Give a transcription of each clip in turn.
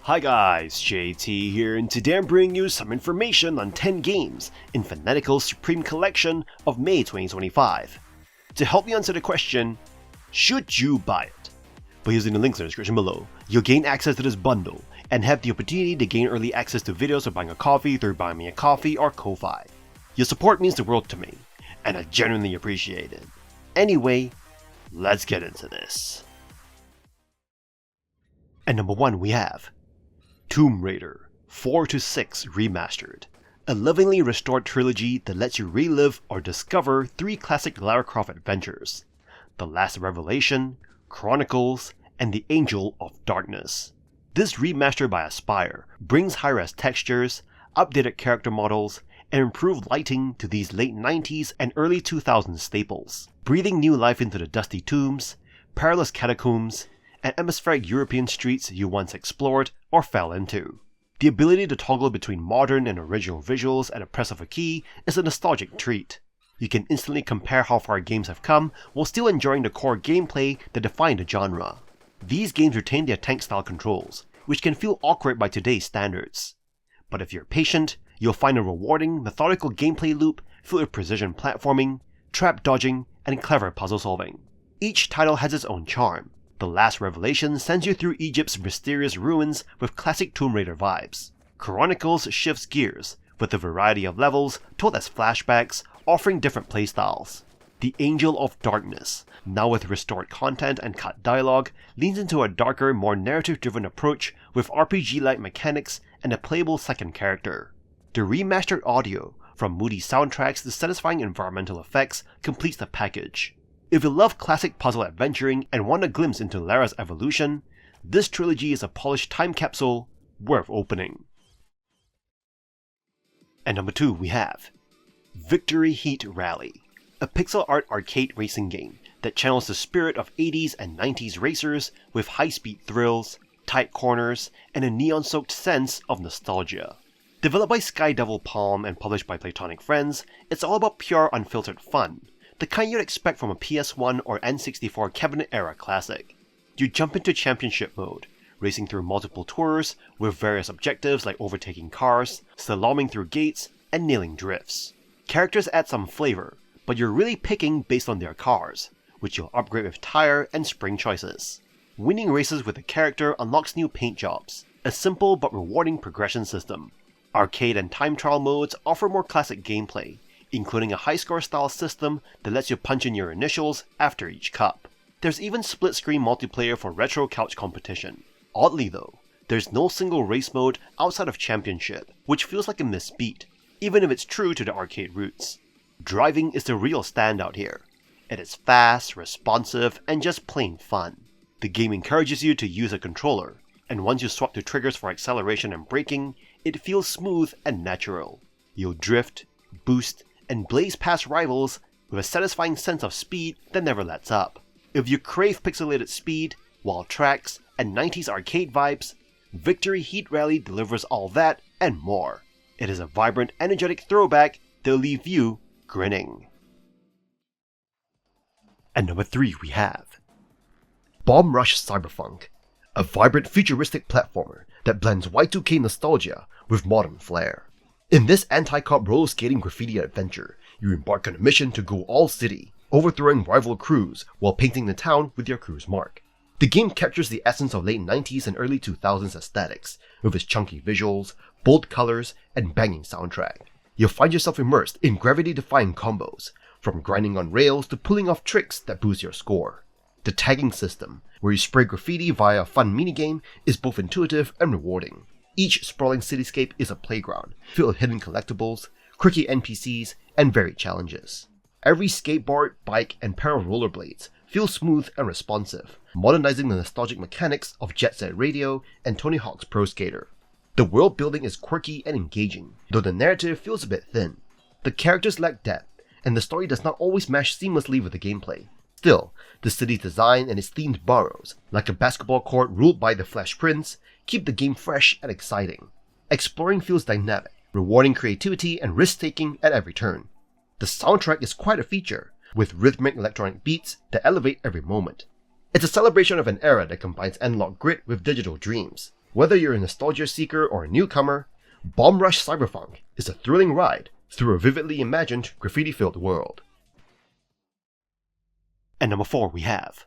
Hi guys, JT here, and today I'm bringing you some information on 10 games in Fanatical's Supreme Collection of May 2025. To help you answer the question, should you buy it? By using the links in the description below, you'll gain access to this bundle and have the opportunity to gain early access to videos of buying a coffee through Buy Me a Coffee or Ko-Fi. Your support means the world to me, and I genuinely appreciate it. Anyway, let's get into this. At number 1 we have Tomb Raider 4-6 Remastered, a lovingly restored trilogy that lets you relive or discover 3 classic Lara Croft adventures: The Last Revelation, Chronicles, and The Angel of Darkness. This remaster by Aspyr brings high-res textures, updated character models, and improved lighting to these late 90s and early 2000s staples, breathing new life into the dusty tombs, perilous catacombs, and atmospheric European streets you once explored or fell into. The ability to toggle between modern and original visuals at a press of a key is a nostalgic treat. You can instantly compare how far games have come while still enjoying the core gameplay that defined the genre. These games retain their tank-style controls, which can feel awkward by today's standards. But if you're patient, you'll find a rewarding, methodical gameplay loop filled with precision platforming, trap dodging, and clever puzzle solving. Each title has its own charm. The Last Revelation sends you through Egypt's mysterious ruins with classic Tomb Raider vibes. Chronicles shifts gears, with a variety of levels told as flashbacks, offering different playstyles. The Angel of Darkness, now with restored content and cut dialogue, leans into a darker, more narrative-driven approach with RPG-like mechanics and a playable second character. The remastered audio, from moody soundtracks to satisfying environmental effects, completes the package. If you love classic puzzle adventuring and want a glimpse into Lara's evolution, this trilogy is a polished time capsule worth opening. At number 2 we have Victory Heat Rally, a pixel art arcade racing game that channels the spirit of 80s and 90s racers with high-speed thrills, tight corners, and a neon-soaked sense of nostalgia. Developed by Sky Devil Palm and published by Platonic Friends, it's all about pure unfiltered fun, the kind you'd expect from a PS1 or N64 cabinet-era classic. You jump into championship mode, racing through multiple tours with various objectives like overtaking cars, slaloming through gates, and nailing drifts. Characters add some flavor, but you're really picking based on their cars, which you'll upgrade with tire and spring choices. Winning races with a character unlocks new paint jobs, a simple but rewarding progression system. Arcade and time trial modes offer more classic gameplay, including a high-score style system that lets you punch in your initials after each cup. There's even split-screen multiplayer for retro couch competition. Oddly though, there's no single race mode outside of Championship, which feels like a missed beat, even if it's true to the arcade roots. Driving is the real standout here. It is fast, responsive, and just plain fun. The game encourages you to use a controller, and once you swap to triggers for acceleration and braking, it feels smooth and natural. You'll drift, boost, and blaze past rivals with a satisfying sense of speed that never lets up. If you crave pixelated speed, wild tracks, and 90s arcade vibes, Victory Heat Rally delivers all that and more. It is a vibrant, energetic throwback that'll leave you grinning. At number 3 we have Bomb Rush Cyberfunk, a vibrant futuristic platformer that blends Y2K nostalgia with modern flair. In this anti-cop roller skating graffiti adventure, you embark on a mission to go all city, overthrowing rival crews while painting the town with your crew's mark. The game captures the essence of late 90s and early 2000s aesthetics, with its chunky visuals, bold colors, and banging soundtrack. You'll find yourself immersed in gravity-defying combos, from grinding on rails to pulling off tricks that boost your score. The tagging system, where you spray graffiti via a fun minigame, is both intuitive and rewarding. Each sprawling cityscape is a playground, filled with hidden collectibles, quirky NPCs, and varied challenges. Every skateboard, bike, and pair of rollerblades feels smooth and responsive, modernizing the nostalgic mechanics of Jet Set Radio and Tony Hawk's Pro Skater. The world building is quirky and engaging, though the narrative feels a bit thin. The characters lack depth, and the story does not always mesh seamlessly with the gameplay. Still, the city's design and its themed boroughs, like a basketball court ruled by the Flash Prince, keep the game fresh and exciting. Exploring feels dynamic, rewarding creativity and risk-taking at every turn. The soundtrack is quite a feature, with rhythmic electronic beats that elevate every moment. It's a celebration of an era that combines analog grit with digital dreams. Whether you're a nostalgia seeker or a newcomer, Bomb Rush Cyberfunk is a thrilling ride through a vividly imagined, graffiti-filled world. And number 4 we have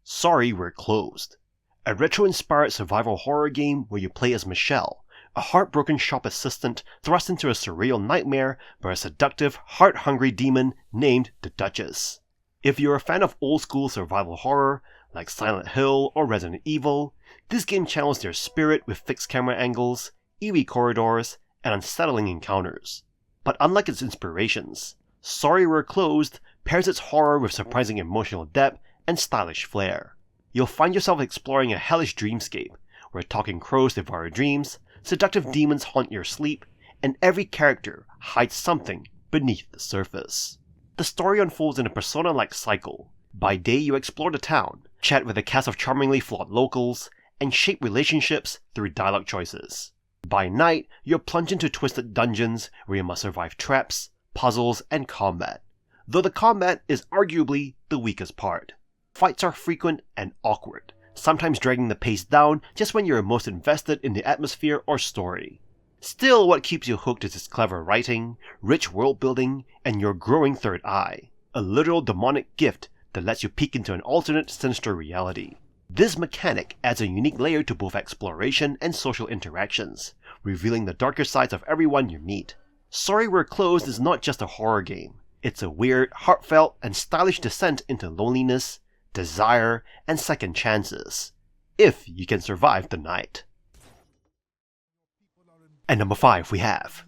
Sorry We're Closed, a retro-inspired survival horror game where you play as Michelle, a heartbroken shop assistant thrust into a surreal nightmare by a seductive, heart-hungry demon named the Duchess. If you're a fan of old-school survival horror, like Silent Hill or Resident Evil, this game channels their spirit with fixed camera angles, eerie corridors, and unsettling encounters. But unlike its inspirations, Sorry We're Closed pairs its horror with surprising emotional depth and stylish flair. You'll find yourself exploring a hellish dreamscape, where talking crows devour dreams, seductive demons haunt your sleep, and every character hides something beneath the surface. The story unfolds in a persona-like cycle. By day you explore the town, chat with a cast of charmingly flawed locals, and shape relationships through dialogue choices. By night, you're plunged into twisted dungeons where you must survive traps, puzzles, and combat. Though the combat is arguably the weakest part. Fights are frequent and awkward, sometimes dragging the pace down just when you're most invested in the atmosphere or story. Still, what keeps you hooked is its clever writing, rich world building, and your growing third eye, a literal demonic gift that lets you peek into an alternate sinister reality. This mechanic adds a unique layer to both exploration and social interactions, revealing the darker sides of everyone you meet. Sorry We're Closed is not just a horror game, it's a weird, heartfelt, and stylish descent into loneliness, desire, and second chances, if you can survive the night. And number 5 we have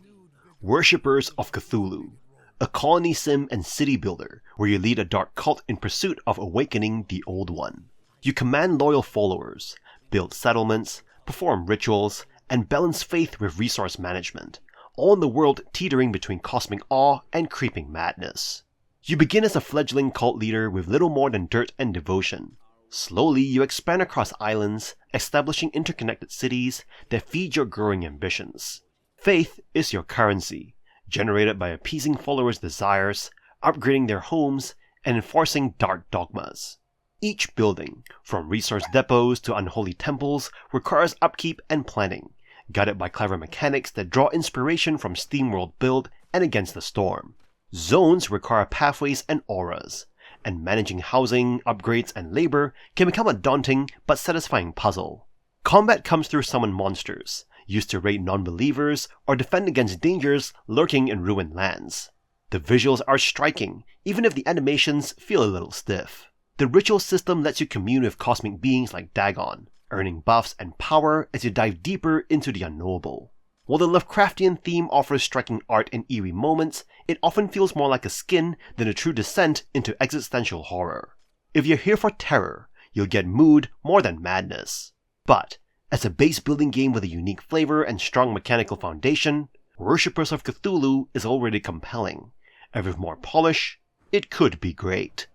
Worshippers of Cthulhu, a colony sim and city builder where you lead a dark cult in pursuit of awakening the Old One. You command loyal followers, build settlements, perform rituals, and balance faith with resource management, all in the world teetering between cosmic awe and creeping madness. You begin as a fledgling cult leader with little more than dirt and devotion. Slowly, you expand across islands, establishing interconnected cities that feed your growing ambitions. Faith is your currency, generated by appeasing followers' desires, upgrading their homes, and enforcing dark dogmas. Each building, from resource depots to unholy temples, requires upkeep and planning, guided by clever mechanics that draw inspiration from SteamWorld Build and Against the Storm. Zones require pathways and auras, and managing housing, upgrades, and labor can become a daunting but satisfying puzzle. Combat comes through summoned monsters, used to raid non-believers or defend against dangers lurking in ruined lands. The visuals are striking, even if the animations feel a little stiff. The ritual system lets you commune with cosmic beings like Dagon, earning buffs and power as you dive deeper into the unknowable. While the Lovecraftian theme offers striking art and eerie moments, it often feels more like a skin than a true descent into existential horror. If you're here for terror, you'll get mood more than madness. But, as a base building game with a unique flavor and strong mechanical foundation, Worshippers of Cthulhu is already compelling, and with more polish, it could be great.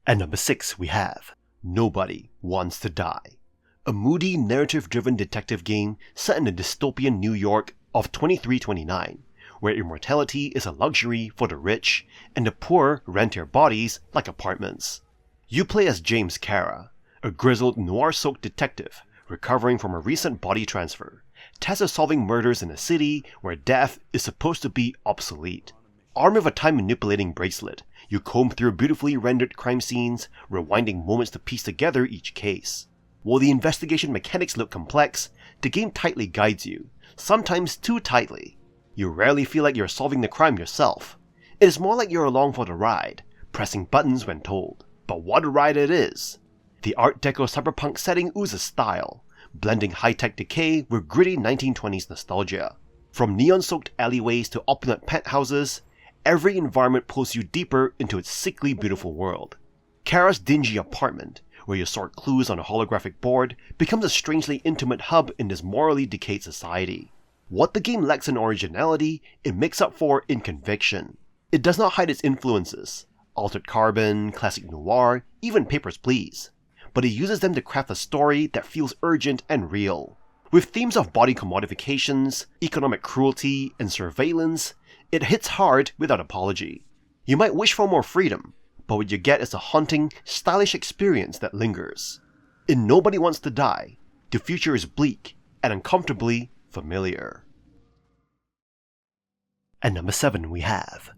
At number 6 we have Nobody Wants to Die, a moody, narrative-driven detective game set in the dystopian New York of 2329, where immortality is a luxury for the rich, and the poor rent their bodies like apartments. You play as James Kara, a grizzled, noir-soaked detective recovering from a recent body transfer, tasked with solving murders in a city where death is supposed to be obsolete. Armed with a time-manipulating bracelet, you comb through beautifully rendered crime scenes, rewinding moments to piece together each case. While the investigation mechanics look complex, the game tightly guides you, sometimes too tightly. You rarely feel like you're solving the crime yourself. It is more like you're along for the ride, pressing buttons when told. But what a ride it is! The Art Deco cyberpunk setting oozes style, blending high-tech decay with gritty 1920s nostalgia. From neon-soaked alleyways to opulent penthouses, every environment pulls you deeper into its sickly beautiful world. Kara's dingy apartment, where you sort clues on a holographic board, becomes a strangely intimate hub in this morally decayed society. What the game lacks in originality, it makes up for in conviction. It does not hide its influences, Altered Carbon, Classic Noir, even Papers, Please, but it uses them to craft a story that feels urgent and real. With themes of body commodifications, economic cruelty, and surveillance, it hits hard without apology. You might wish for more freedom, but what you get is a haunting, stylish experience that lingers. In Nobody Wants to Die, the future is bleak and uncomfortably familiar. At number 7 we have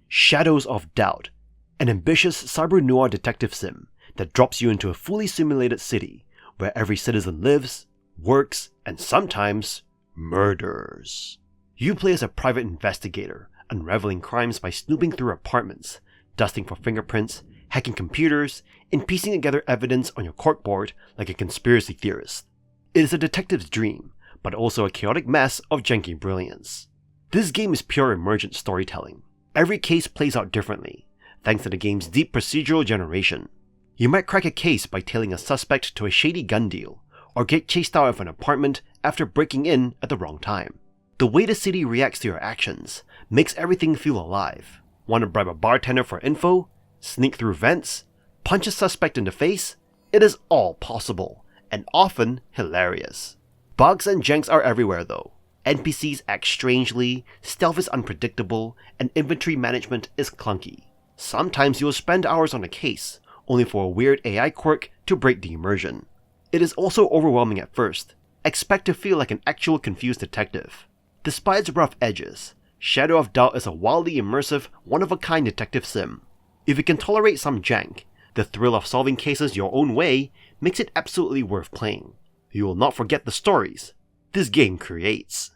Shadows of Doubt, an ambitious cyber-noir detective sim that drops you into a fully simulated city where every citizen lives, works, and sometimes murders. You play as a private investigator, unraveling crimes by snooping through apartments, dusting for fingerprints, hacking computers, and piecing together evidence on your corkboard like a conspiracy theorist. It is a detective's dream, but also a chaotic mess of janky brilliance. This game is pure emergent storytelling. Every case plays out differently, thanks to the game's deep procedural generation. You might crack a case by tailing a suspect to a shady gun deal, or get chased out of an apartment after breaking in at the wrong time. The way the city reacts to your actions makes everything feel alive. Want to bribe a bartender for info? Sneak through vents? Punch a suspect in the face? It is all possible, and often hilarious. Bugs and janks are everywhere though. NPCs act strangely, stealth is unpredictable, and inventory management is clunky. Sometimes you'll spend hours on a case, only for a weird AI quirk to break the immersion. It is also overwhelming at first. Expect to feel like an actual confused detective. Despite its rough edges, Shadow of Doubt is a wildly immersive, one-of-a-kind detective sim. If you can tolerate some jank, the thrill of solving cases your own way makes it absolutely worth playing. You will not forget the stories this game creates.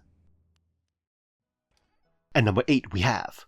At number 8 we have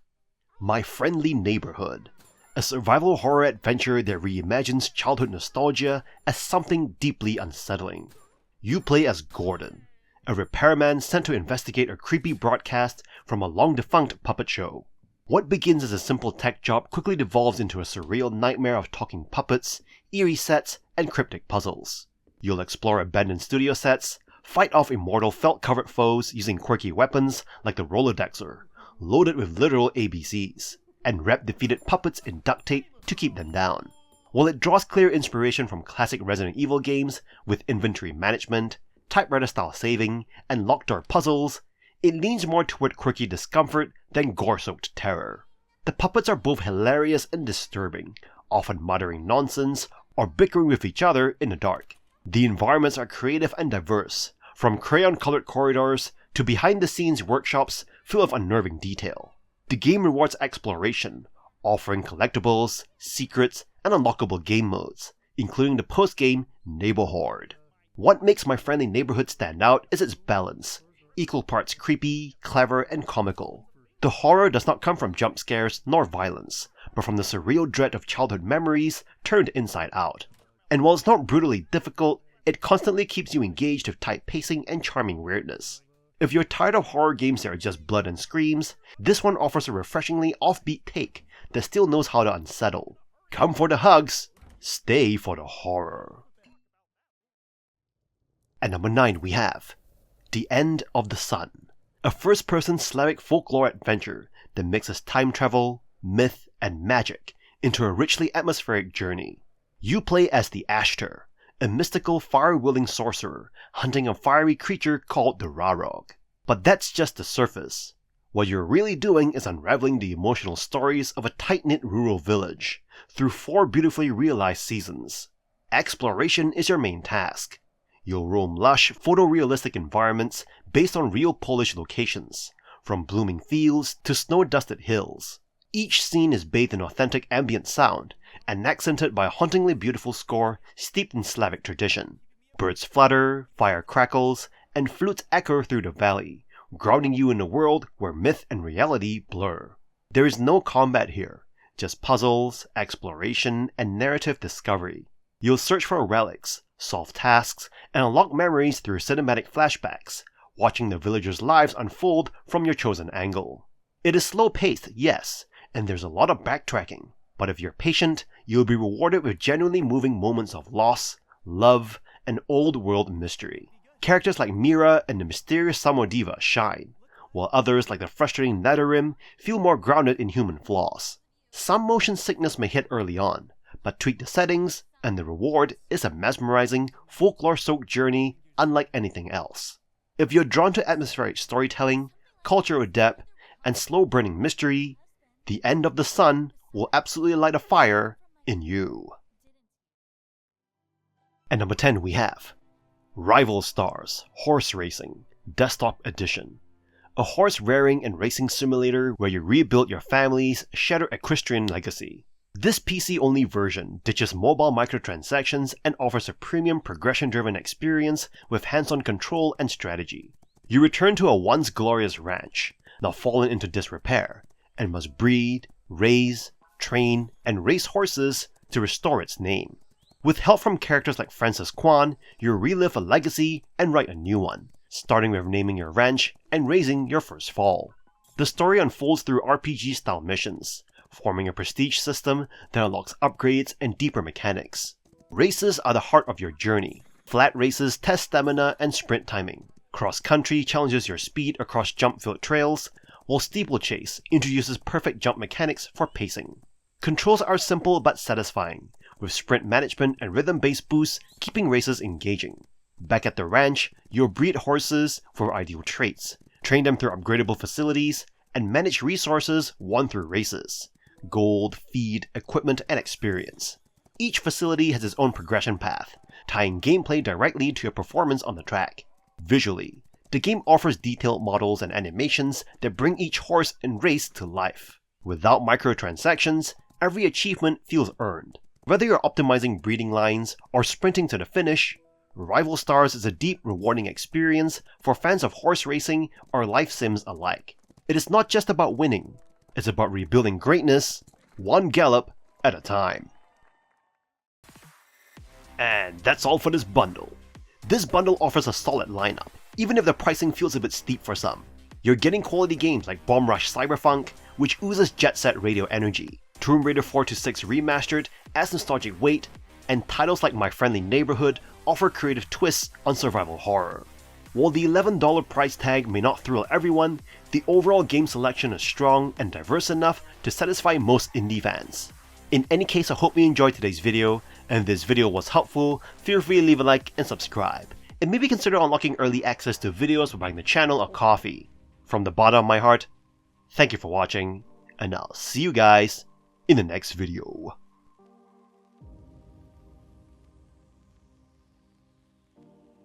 My Friendly Neighborhood, a survival horror adventure that reimagines childhood nostalgia as something deeply unsettling. You play as Gordon, a repairman sent to investigate a creepy broadcast from a long-defunct puppet show. What begins as a simple tech job quickly devolves into a surreal nightmare of talking puppets, eerie sets, and cryptic puzzles. You'll explore abandoned studio sets, fight off immortal felt-covered foes using quirky weapons like the Rolodexer, loaded with literal ABCs, and wrap defeated puppets in duct tape to keep them down. While it draws clear inspiration from classic Resident Evil games with inventory management, typewriter-style saving, and locked door puzzles, it leans more toward quirky discomfort than gore-soaked terror. The puppets are both hilarious and disturbing, often muttering nonsense or bickering with each other in the dark. The environments are creative and diverse, from crayon-colored corridors to behind-the-scenes workshops full of unnerving detail. The game rewards exploration, offering collectibles, secrets, and unlockable game modes, including the post-game Neighborhood. What makes My Friendly Neighborhood stand out is its balance, equal parts creepy, clever, and comical. The horror does not come from jump scares nor violence, but from the surreal dread of childhood memories turned inside out. And while it's not brutally difficult, it constantly keeps you engaged with tight pacing and charming weirdness. If you're tired of horror games that are just blood and screams, this one offers a refreshingly offbeat take that still knows how to unsettle. Come for the hugs, stay for the horror. At number 9 we have The End of the Sun, a first-person Slavic folklore adventure that mixes time travel, myth, and magic into a richly atmospheric journey. You play as the Ashtar, a mystical fire-wielding sorcerer hunting a fiery creature called the Rarog. But that's just the surface. What you're really doing is unraveling the emotional stories of a tight-knit rural village through 4 beautifully realized seasons. Exploration is your main task. You'll roam lush, photorealistic environments based on real Polish locations, from blooming fields to snow-dusted hills. Each scene is bathed in authentic ambient sound and accented by a hauntingly beautiful score steeped in Slavic tradition. Birds flutter, fire crackles, and flutes echo through the valley, grounding you in a world where myth and reality blur. There is no combat here, just puzzles, exploration, and narrative discovery. You'll search for relics, solve tasks, and unlock memories through cinematic flashbacks, watching the villagers' lives unfold from your chosen angle. It is slow-paced, yes, and there's a lot of backtracking, but if you're patient, you'll be rewarded with genuinely moving moments of loss, love, and old-world mystery. Characters like Mira and the mysterious Samodiva shine, while others like the frustrating Netherim feel more grounded in human flaws. Some motion sickness may hit early on, but tweak the settings, and the reward is a mesmerizing, folklore-soaked journey unlike anything else. If you're drawn to atmospheric storytelling, cultural depth, and slow-burning mystery, The End of the Sun will absolutely light a fire in you. And number 10 we have Rival Stars Horse Racing Desktop Edition. A horse rearing and racing simulator where you rebuild your family's shattered equestrian legacy. This PC-only version ditches mobile microtransactions and offers a premium progression-driven experience with hands-on control and strategy. You return to a once glorious ranch, now fallen into disrepair, and must breed, raise, train, and race horses to restore its name. With help from characters like Francis Kwan, you relive a legacy and write a new one, starting with naming your ranch and raising your first fall. The story unfolds through RPG-style missions, forming a prestige system that unlocks upgrades and deeper mechanics. Races are the heart of your journey. Flat races test stamina and sprint timing. Cross-country challenges your speed across jump-filled trails, while steeplechase introduces perfect jump mechanics for pacing. Controls are simple but satisfying, with sprint management and rhythm-based boosts keeping races engaging. Back at the ranch, you'll breed horses for ideal traits, train them through upgradable facilities, and manage resources won through races. Gold, feed, equipment, and experience. Each facility has its own progression path, tying gameplay directly to your performance on the track. Visually, the game offers detailed models and animations that bring each horse and race to life. Without microtransactions, every achievement feels earned. Whether you're optimizing breeding lines or sprinting to the finish, Rival Stars is a deep, rewarding experience for fans of horse racing or life sims alike. It is not just about winning, it's about rebuilding greatness, one gallop at a time. And that's all for this bundle. This bundle offers a solid lineup, even if the pricing feels a bit steep for some. You're getting quality games like Bomb Rush Cyberfunk, which oozes jet set radio energy, Tomb Raider 4-6 Remastered adds nostalgic weight, and titles like My Friendly Neighborhood offer creative twists on survival horror. While the $11 price tag may not thrill everyone, the overall game selection is strong and diverse enough to satisfy most indie fans. In any case, I hope you enjoyed today's video, and if this video was helpful, feel free to leave a like and subscribe, and maybe consider unlocking early access to videos by buying the channel a coffee. From the bottom of my heart, thank you for watching, and I'll see you guys in the next video.